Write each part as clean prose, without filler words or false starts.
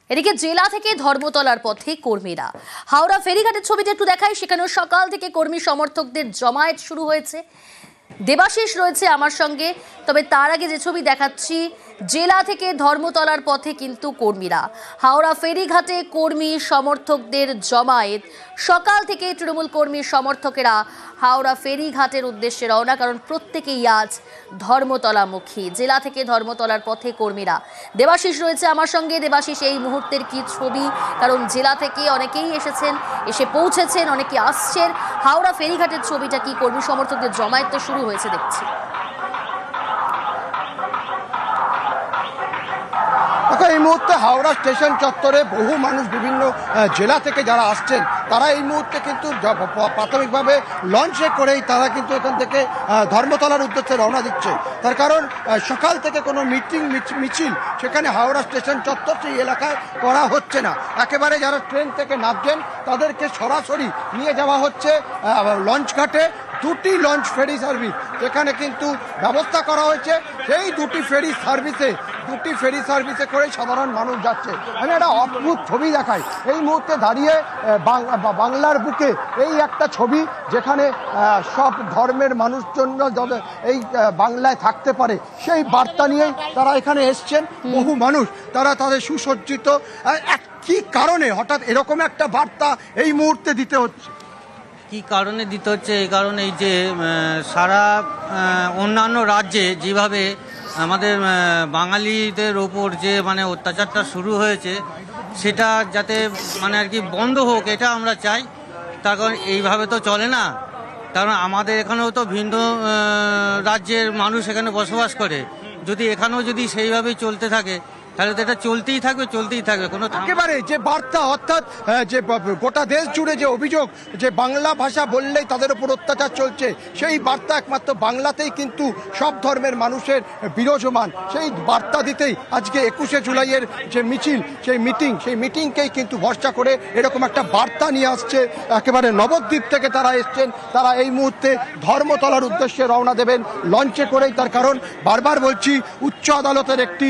এদিকে জেলা থেকে ধর্মতলার পথে কর্মীরা। হাওড়া ফেরিঘাটের ছবিটা একটু দেখাই। সেখানেও সকাল থেকে কর্মী সমর্থকদের জমায়েত শুরু হয়েছে। দেবাশিস রয়েছে আমার সঙ্গে। তবে তার আগে যে ছবি দেখাচ্ছি, জেলা থেকে ধর্মতলার পথে কিন্তু কর্মীরা। হাওড়া ফেরিঘাটে কর্মী সমর্থকদের জমায়েত। সকাল থেকে তৃণমূল কর্মী সমর্থকেরা হাওড়া ফেরিঘাটের উদ্দেশ্যে রওনা, কারণ প্রত্যেকেই আজ ধর্মতলামুখী। জেলা থেকে ধর্মতলার পথে কর্মীরা। দেবাশিস রয়েছে আমার সঙ্গে। দেবাশিস, এই মুহূর্তের কি ছবি? কারণ জেলা থেকে অনেকেই এসেছেন, এসে পৌঁছেছেন, অনেকে আসছেন। হাওড়া ফেরিঘাটের ছবিটা কি? কর্মী সমর্থকদের জমায়েত তো শুরু হয়েছে দেখছি। এই মুহূর্তে হাওড়া স্টেশন চত্বরে বহু মানুষ বিভিন্ন জেলা থেকে যারা আসছেন তারা এই মুহূর্তে কিন্তু প্রাথমিকভাবে লঞ্চে করেই তারা কিন্তু এখান থেকে ধর্মতলার উদ্দেশ্যে রওনা দিচ্ছে। তার কারণ সকাল থেকে কোনো মিছিল সেখানে হাওড়া স্টেশন চত্বর সেই এলাকায় করা হচ্ছে না। একেবারে যারা ট্রেন থেকে নামছেন তাদেরকে সরাসরি নিয়ে যাওয়া হচ্ছে লঞ্চ ঘাটে। দুটি লঞ্চ ফেরি সার্ভিস যেখানে কিন্তু ব্যবস্থা করা হয়েছে, সেই দুটি ফেরি সার্ভিসে করে সাধারণ মানুষ যাচ্ছে। আমি একটা অদ্ভুত ছবি দেখাই। এই মুহূর্তে দাঁড়িয়ে বাংলার বুকে এই একটা ছবি, যেখানে সব ধর্মের মানুষজন এই বাংলায় থাকতে পারে, সেই বার্তা নিয়েই তারা এখানে এসছেন। বহু মানুষ তারা তাদের সুসজ্জিত। কি কারণে হঠাৎ এরকম একটা বার্তা এই মুহূর্তে দিতে হচ্ছে? কি কারণে দিতে হচ্ছে? এই কারণে যে সারা অন্যান্য রাজ্যে যেভাবে আমাদের বাঙালিদের ওপর যে অত্যাচারটা শুরু হয়েছে, সেটা যাতে আর কি বন্ধ হোক, এটা আমরা চাই। তার কারণ এইভাবে তো চলে না। কারণ আমাদের এখানেও তো ভিন্ন রাজ্যের মানুষ এখানে বসবাস করে। যদি এখানেও যদি সেইভাবেই চলতে থাকে তাহলে তো এটা চলতেই থাকবে কোনো একেবারে যে বার্তা, অর্থাৎ যে গোটা দেশ জুড়ে যে অভিযোগ যে বাংলা ভাষা বললেই তাদের উপর অত্যাচার চলছে, সেই বার্তা একমাত্র বাংলাতেই কিন্তু সব ধর্মের মানুষের বিরাজমান। সেই বার্তা দিতেই আজকে 21শে জুলাইয়ের যে মিছিল, সেই মিটিংকেই কিন্তু ভরসা করে এরকম একটা বার্তা নিয়ে আসছে। একেবারে নবদ্বীপ থেকে তারা এসছেন। তারা এই মুহূর্তে ধর্মতলার উদ্দেশ্যে রওনা দেবেন লঞ্চে করেই। তার কারণ বারবার বলছি, উচ্চ আদালতের একটি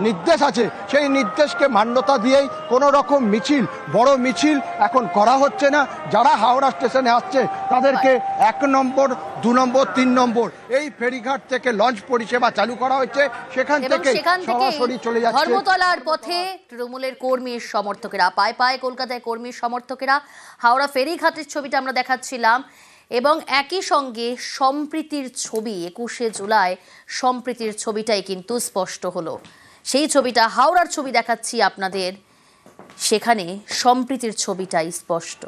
নির্দেশ আছে, সেই নির্দেশকে মান্যতা দিয়েই কোনো রকম বড় মিছিল এখন করা হচ্ছে না। যারা হাওড়া স্টেশনে আসছে তাদেরকে 1 নম্বর, 2 নম্বর, 3 নম্বর এই ফেরিঘাট থেকে লঞ্চ পরিষেবা চালু করা হয়েছে। সেখান থেকে সরাসরি চলে যাচ্ছে ধর্মতলার পথে তৃণমূলের কর্মী সমর্থকেরা। পায়ে কলকাতায় কর্মী সমর্থকেরা। হাওড়া ফেরিঘাটের ছবিটা আমরা দেখাচ্ছিলাম। এবং একই সঙ্গে সম্প্রীতির ছবি, 21শে জুলাই সম্প্রীতির ছবিটাই কিন্তু স্পষ্ট হলো। সেই ছবিটা, হাওড়ার ছবি দেখাচ্ছি আপনাদের, সেখানে সম্প্রীতির ছবিটাই স্পষ্ট।